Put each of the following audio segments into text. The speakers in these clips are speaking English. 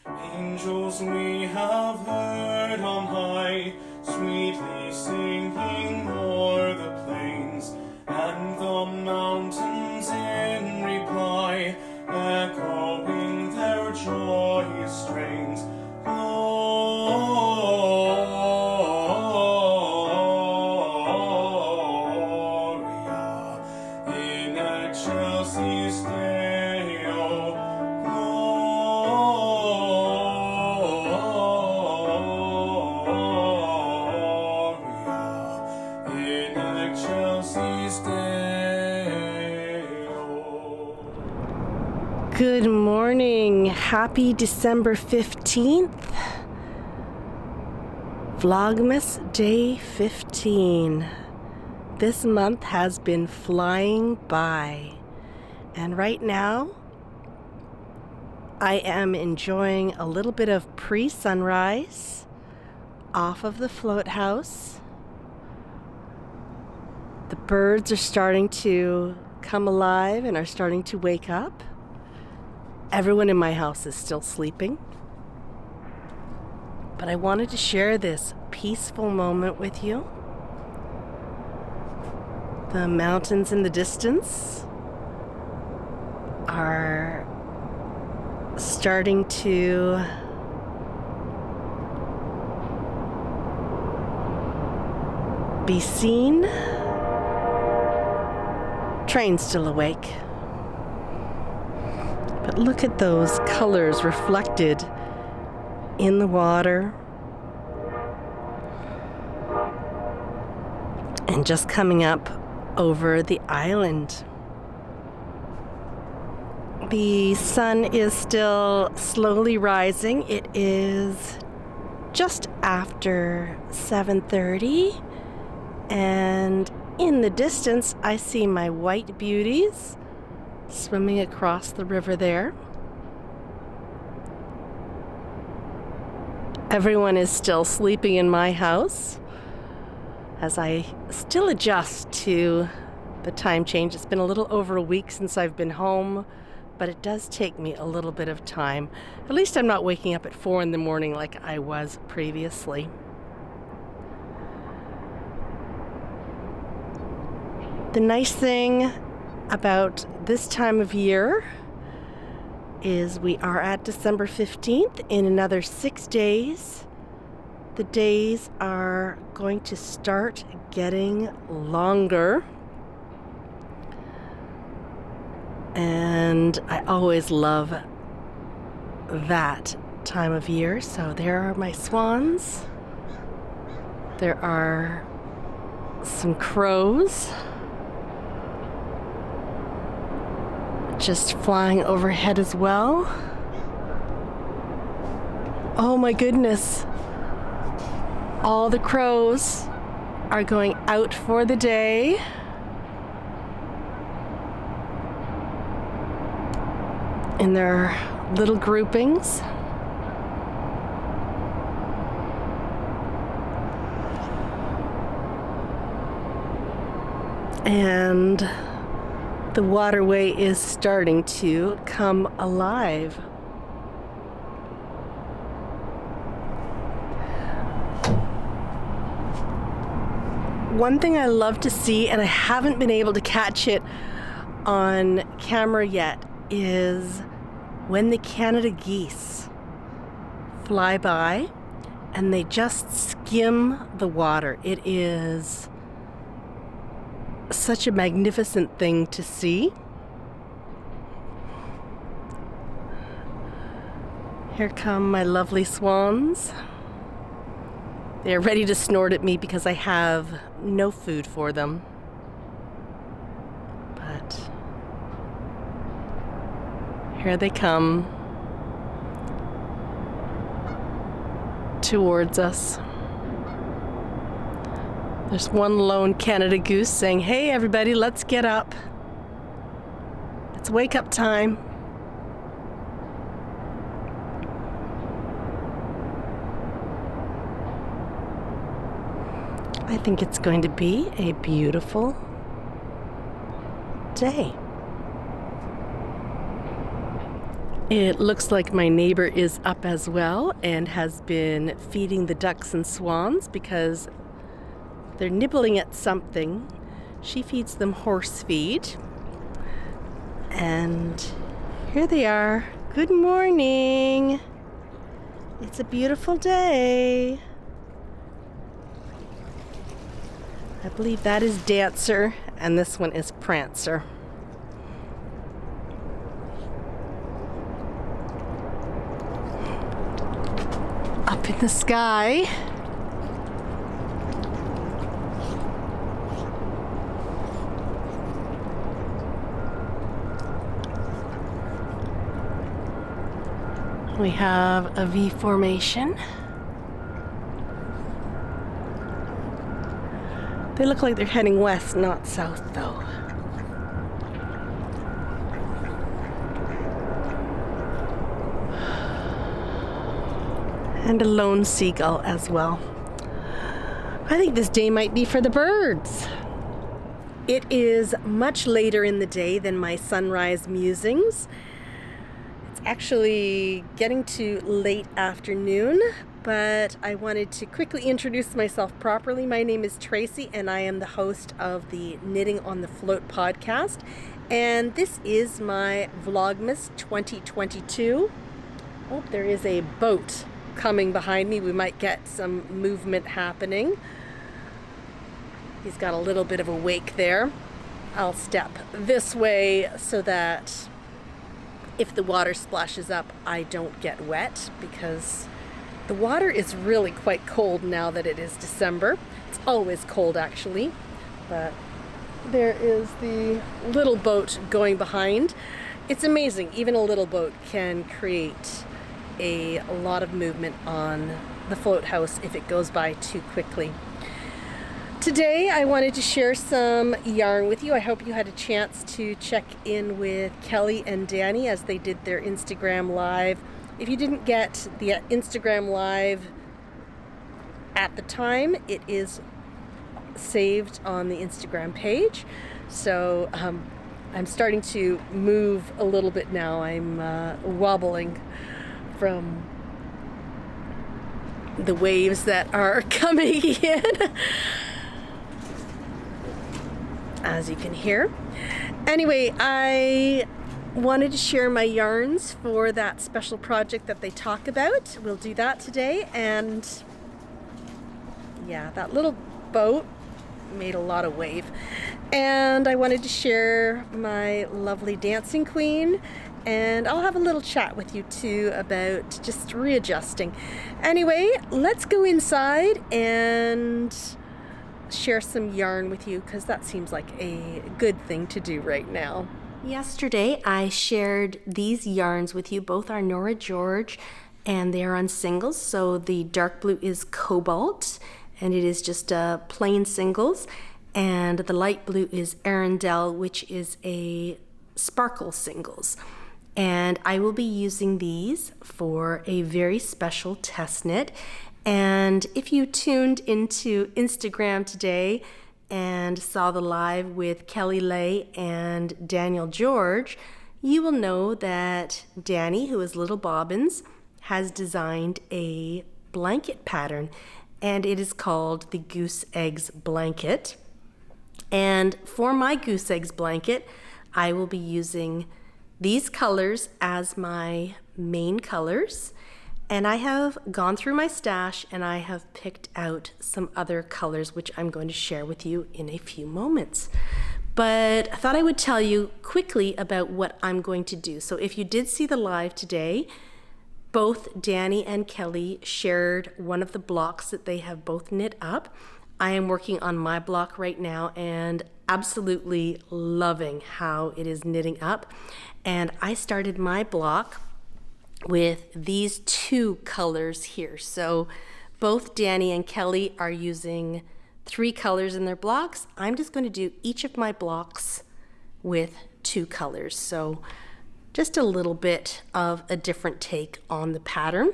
Angels we have heard on high, sweetly singing o'er the plains, and the mountains in reply, echoing their joyous strains. Gloria in excelsis Deo. In excelsis Deo. Good morning. Happy December 15th. Vlogmas Day 15. This month has been flying by. And right now, I am enjoying a little bit of pre-sunrise off of the float house. The birds are starting to come alive and are starting to wake up. Everyone in my house is still sleeping. But I wanted to share this peaceful moment with you. The mountains in the distance are starting to be seen. Train's still awake. But look at those colors reflected in the water and just coming up over the island. The sun is still slowly rising. It is just after 7:30, and in the distance I see my white beauties swimming across the river there. Everyone is still sleeping in my house as I still adjust to the time change. It's been a little over a week since I've been home, but it does take me a little bit of time. At least I'm not waking up at 4 in the morning like I was previously. The nice thing about this time of year is we are at December 15th. In another 6 days, the days are going to start getting longer. And I always love that time of year. So there are my swans. There are some crows just flying overhead as well. Oh my goodness. All the crows are going out for the day. In their little groupings. And the waterway is starting to come alive. One thing I love to see, and I haven't been able to catch it on camera yet, is when the Canada geese fly by and they just skim the water. It is such a magnificent thing to see. Here come my lovely swans. They're ready to snort at me because I have no food for them. But here they come towards us. There's one lone Canada goose saying, "Hey everybody, let's get up. It's wake up time." I think it's going to be a beautiful day. It looks like my neighbor is up as well and has been feeding the ducks and swans because they're nibbling at something. She feeds them horse feed. And here they are. Good morning. It's a beautiful day. I believe that is Dancer and this one is Prancer. Up in the sky. We have a V formation. They look like they're heading west, not south though. And a lone seagull as well. I think this day might be for the birds. It is much later in the day than my sunrise musings. It's actually getting to late afternoon, but I wanted to quickly introduce myself properly. My name is Tracy and I am the host of the Knitting on the Float podcast. And this is my Vlogmas 2022. Oh, there is a boat coming behind me. We might get some movement happening. He's got a little bit of a wake there. I'll step this way so that if the water splashes up, I don't get wet because the water is really quite cold now that it is December. It's always cold actually, but there is the little boat going behind. It's amazing, even a little boat can create a lot of movement on the float house if it goes by too quickly. Today I wanted to share some yarn with you. I hope you had a chance to check in with Kelly and Danny as they did their Instagram live. If you didn't get the Instagram live at the time, it is saved on the Instagram page. So I'm starting to move a little bit now. I'm wobbling from the waves that are coming in, as you can hear. Anyway, I wanted to share my yarns for that special project that they talk about. We'll do that today. And yeah, that little boat made a lot of wave. And I wanted to share my lovely dancing queen. And I'll have a little chat with you too about just readjusting. Anyway, let's go inside and share some yarn with you because that seems like a good thing to do right now. Yesterday I shared these yarns with you. Both are Nora George and they are on singles. So the dark blue is Cobalt and it is just a plain singles. And the light blue is Arundel, which is a sparkle singles. And I will be using these for a very special test knit. And if you tuned into Instagram today and saw the live with Kelly Lay and Daniel George, you will know that Danny, who is Little Bobbins, has designed a blanket pattern, and it is called the Goose Eggs Blanket. And for my Goose Eggs Blanket, I will be using these colors as my main colors, and I have gone through my stash and I have picked out some other colors which I'm going to share with you in a few moments. But I thought I would tell you quickly about what I'm going to do. So if you did see the live today, both Danny and Kelly shared one of the blocks that they have both knit up. I am working on my block right now and absolutely loving how it is knitting up. And I started my block with these two colors here. So both Danny and Kelly are using 3 colors in their blocks. I'm just going to do each of my blocks with 2 colors. So just a little bit of a different take on the pattern.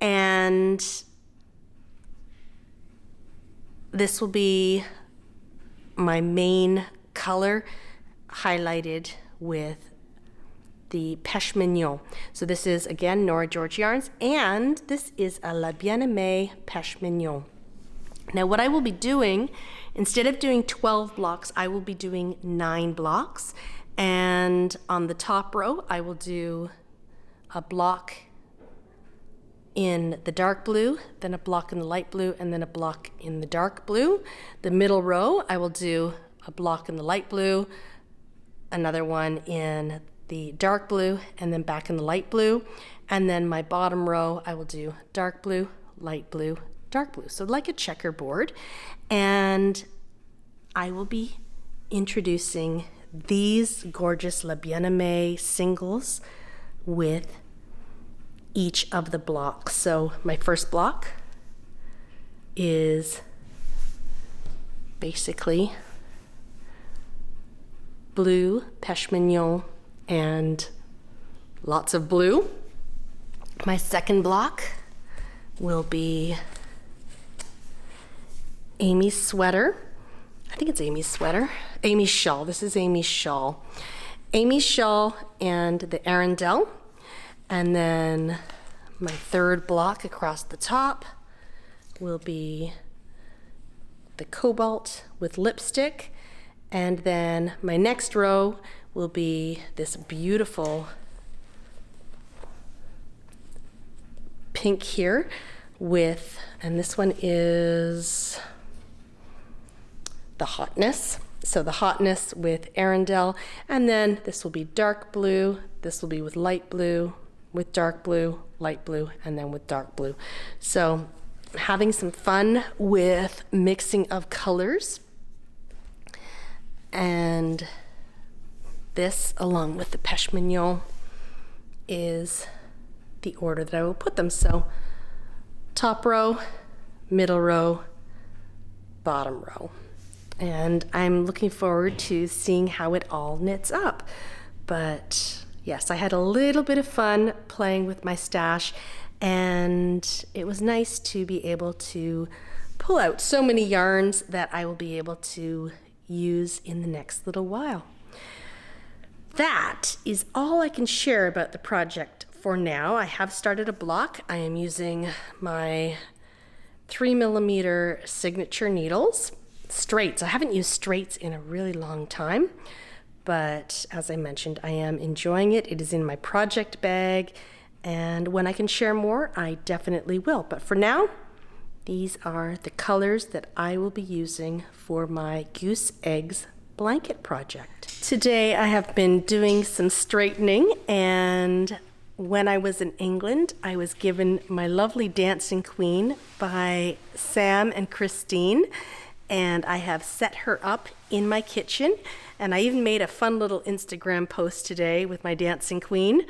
And this will be my main color highlighted with the Pêche Mignon. So this is, again, Nora George yarns, and this is a La Bien-Aimée Pêche Mignon. Now what I will be doing, instead of doing 12 blocks, I will be doing 9 blocks. And on the top row, I will do a block in the dark blue, then a block in the light blue, and then a block in the dark blue. The middle row, I will do a block in the light blue, another one in the dark blue, and then back in the light blue. And then my bottom row, I will do dark blue, light blue, dark blue. So like a checkerboard. And I will be introducing these gorgeous La Bien-Aimée singles with each of the blocks. So my first block is basically blue Pêche Mignon and lots of blue. My second block will be Amy's sweater. I think it's Amy's sweater. Amy's shawl. This is Amy's shawl. Amy's shawl and the Arundel. And then my third block across the top will be the Cobalt with lipstick. And then my next row will be this beautiful pink here with, and this one is the Hotness. So the Hotness with Arundel. And then this will be dark blue. This will be with light blue, with dark blue, light blue, and then with dark blue. So having some fun with mixing of colors. And this, along with the Pêche Mignon, is the order that I will put them. So top row, middle row, bottom row. And I'm looking forward to seeing how it all knits up. But yes, I had a little bit of fun playing with my stash, and it was nice to be able to pull out so many yarns that I will be able to use in the next little while. That is all I can share about the project for now. I have started a block. I am using my 3mm signature needles, straights. I haven't used straights in a really long time, but as I mentioned, I am enjoying it. It is in my project bag, and when I can share more, I definitely will. But for now, these are the colors that I will be using for my Goose Eggs blanket project. Today I have been doing some straightening, and when I was in England, I was given my lovely Dancing Queen by Sam and Christine, and I have set her up in my kitchen, and I even made a fun little Instagram post today with my Dancing Queen,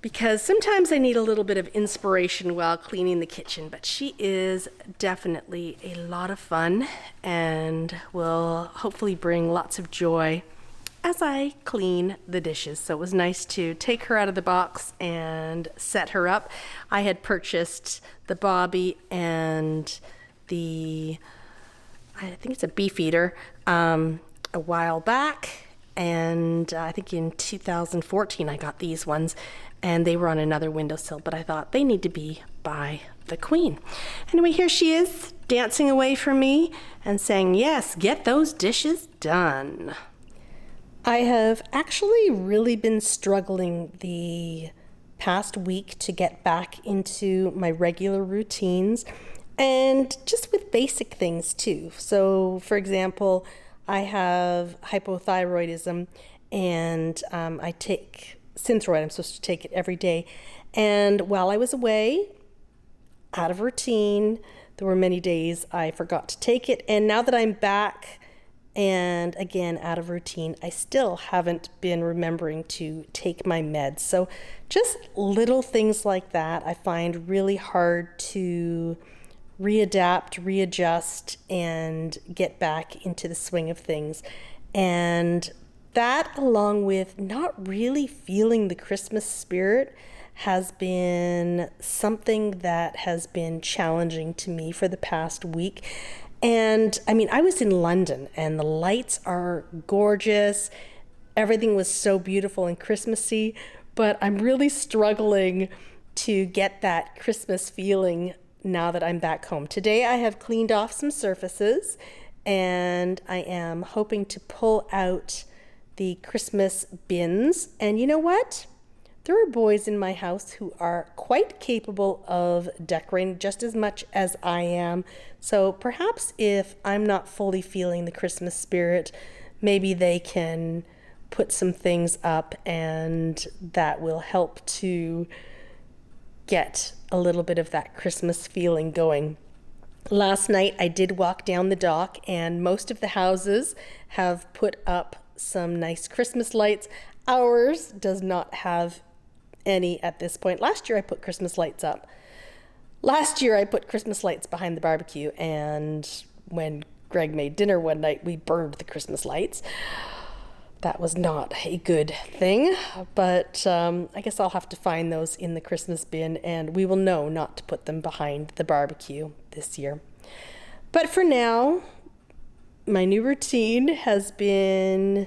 because sometimes I need a little bit of inspiration while cleaning the kitchen, but she is definitely a lot of fun and will hopefully bring lots of joy as I clean the dishes. So it was nice to take her out of the box and set her up. I had purchased the Bobby and the, I think it's a Beefeater, a while back, and I think in 2014 I got these ones, and they were on another windowsill, but I thought they need to be by the Queen. Anyway, here she is dancing away from me and saying, yes, get those dishes done. I have actually really been struggling the past week to get back into my regular routines, and just with basic things too. So for example, I have hypothyroidism, and I take Synthroid. I'm supposed to take it every day. And while I was away, out of routine, there were many days I forgot to take it. And now that I'm back and again out of routine, I still haven't been remembering to take my meds. So just little things like that I find really hard to readapt, readjust, and get back into the swing of things. And that, along with not really feeling the Christmas spirit, has been something that has been challenging to me for the past week. And I mean, I was in London and the lights are gorgeous. everything was so beautiful and Christmassy, but I'm really struggling to get that Christmas feeling now that I'm back home. Today I have cleaned off some surfaces and I am hoping to pull out the Christmas bins. And you know what? There are boys in my house who are quite capable of decorating just as much as I am. So perhaps if I'm not fully feeling the Christmas spirit, maybe they can put some things up and that will help to get a little bit of that Christmas feeling going. Last night I did walk down the dock and most of the houses have put up some nice Christmas lights. Ours does not have any at this point. Last year I put Christmas lights up. Last year I put Christmas lights behind the barbecue, and when Greg made dinner one night, we burned the Christmas lights. That was not a good thing, but I guess I'll have to find those in the Christmas bin, and we will know not to put them behind the barbecue this year. But for now, my new routine has been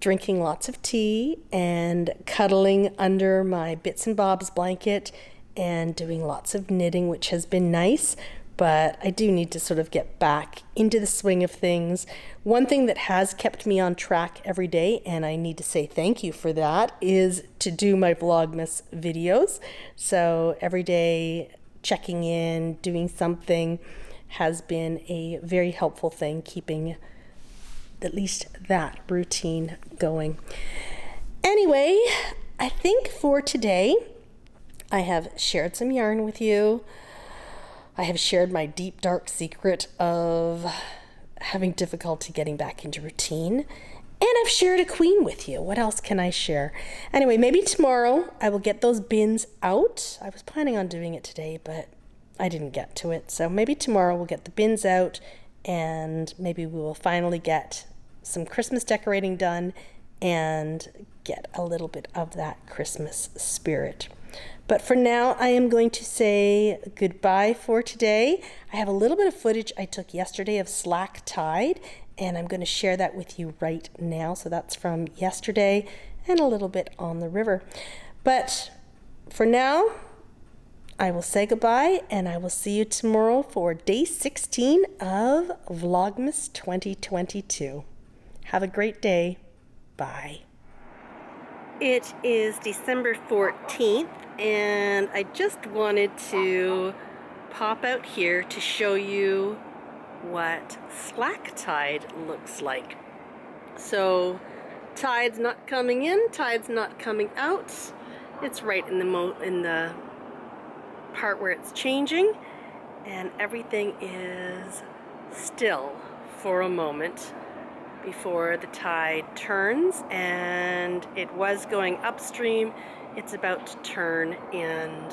drinking lots of tea and cuddling under my Bits and Bobs blanket and doing lots of knitting, which has been nice, but I do need to sort of get back into the swing of things. One thing that has kept me on track every day, and I need to say thank you for that, is to do my Vlogmas videos. So every day checking in, doing something has been a very helpful thing, keeping at least that routine going. Anyway, I think for today, I have shared some yarn with you. I have shared my deep, dark secret of having difficulty getting back into routine. And I've shared a queen with you. What else can I share? Anyway, maybe tomorrow I will get those bins out. I was planning on doing it today, but I didn't get to it. So maybe tomorrow we'll get the bins out and maybe we will finally get some Christmas decorating done and get a little bit of that Christmas spirit. But for now, I am going to say goodbye for today. I have a little bit of footage I took yesterday of slack tide, and I'm going to share that with you right now. So that's from yesterday and a little bit on the river. But for now, I will say goodbye, and I will see you tomorrow for day 16 of Vlogmas 2022. Have a great day. Bye. It is December 14th, and I just wanted to pop out here to show you what slack tide looks like. So tide's not coming in, tide's not coming out. It's right in the part where it's changing, and everything is still for a moment before the tide turns, and it was going upstream. It's about to turn and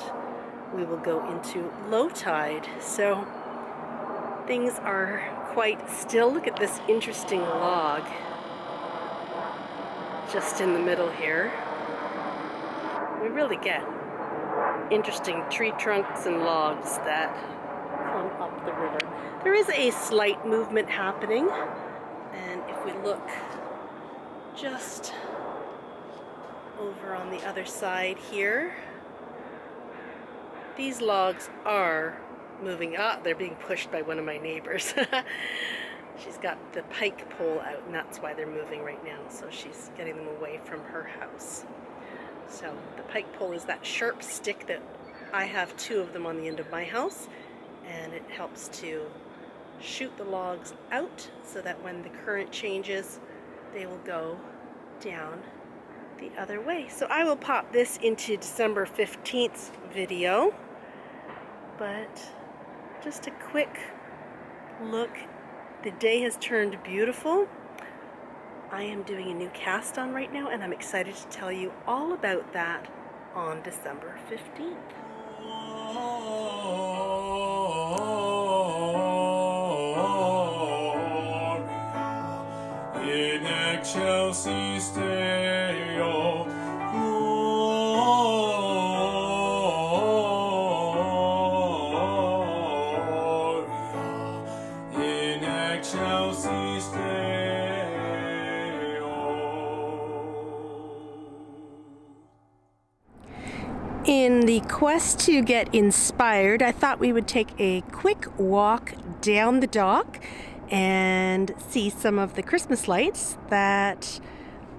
we will go into low tide. So things are quite still. Look at this interesting log just in the middle here. We really get interesting tree trunks and logs that come up the river. There is a slight movement happening. And if we look just over on the other side here, these logs are moving up. They're being pushed by one of my neighbors. She's got the pike pole out, and that's why they're moving right now. So she's getting them away from her house. So the pike pole is that sharp stick that I have 2 of them on the end of my house, and it helps to shoot the logs out so that when the current changes, they will go down the other way. So I will pop this into December 15th video, but just a quick look. The day has turned beautiful. I am doing a new cast on right now, and I'm excited to tell you all about that on December 15th. In excelsis Deo, Gloria, in excelsis Deo. In the quest to get inspired, I thought we would take a quick walk down the dock and see some of the Christmas lights that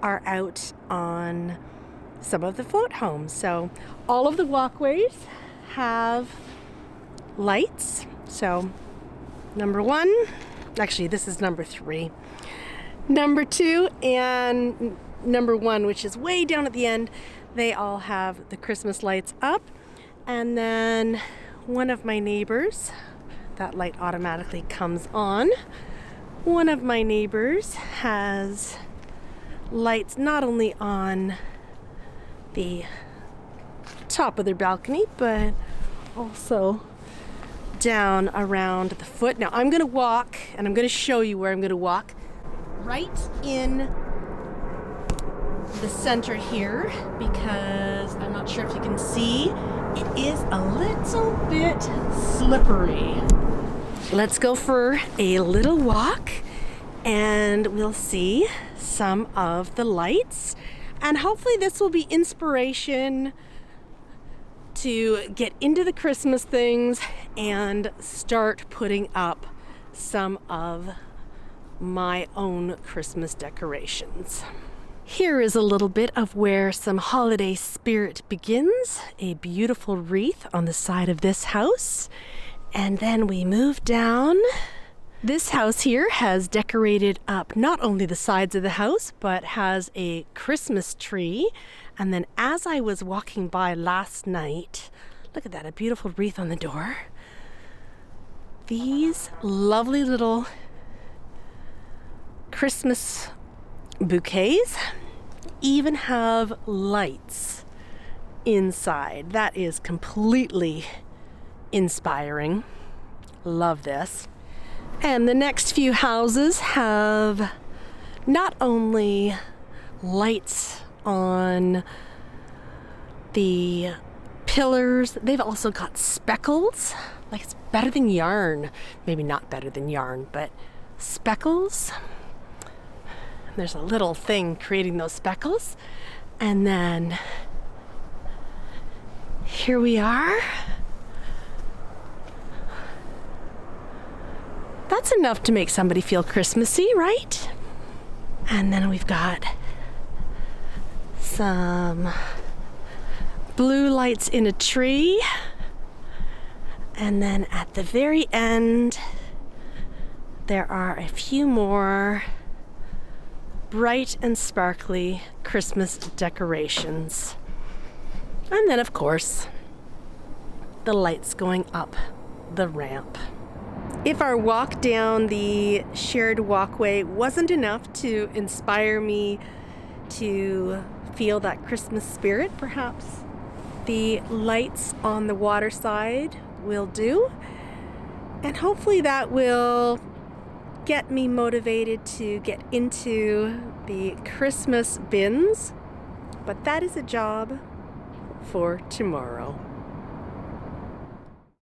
are out on some of the float homes. So all of the walkways have lights. So number 1, actually this is number 3. Number 2 and number 1, which is way down at the end, they all have the Christmas lights up. And then one of my neighbors, that light automatically comes on. One of my neighbors has lights not only on the top of their balcony, but also down around the foot. Now I'm gonna walk, and I'm gonna show you where I'm gonna walk. Right in the center here, because I'm not sure if you can see, it is a little bit slippery. Let's go for a little walk and we'll see some of the lights, and hopefully this will be inspiration to get into the Christmas things and start putting up some of my own Christmas decorations. Here is a little bit of where some holiday spirit begins. A beautiful wreath on the side of this house. And then we move down. This house here has decorated up not only the sides of the house, but has a Christmas tree. And then as I was walking by last night, look at that, a beautiful wreath on the door. These lovely little Christmas bouquets even have lights inside. That is completely inspiring. Love this. And the next few houses have not only lights on the pillars, they've also got speckles. Like, it's better than yarn. Maybe not better than yarn, but speckles. There's a little thing creating those speckles. And then here we are. That's enough to make somebody feel Christmassy, right? And then we've got some blue lights in a tree. And then at the very end, there are a few more bright and sparkly Christmas decorations. And then, of course, the lights going up the ramp. If our walk down the shared walkway wasn't enough to inspire me to feel that Christmas spirit, perhaps the lights on the water side will do. And hopefully that will get me motivated to get into the Christmas bins, but that is a job for tomorrow.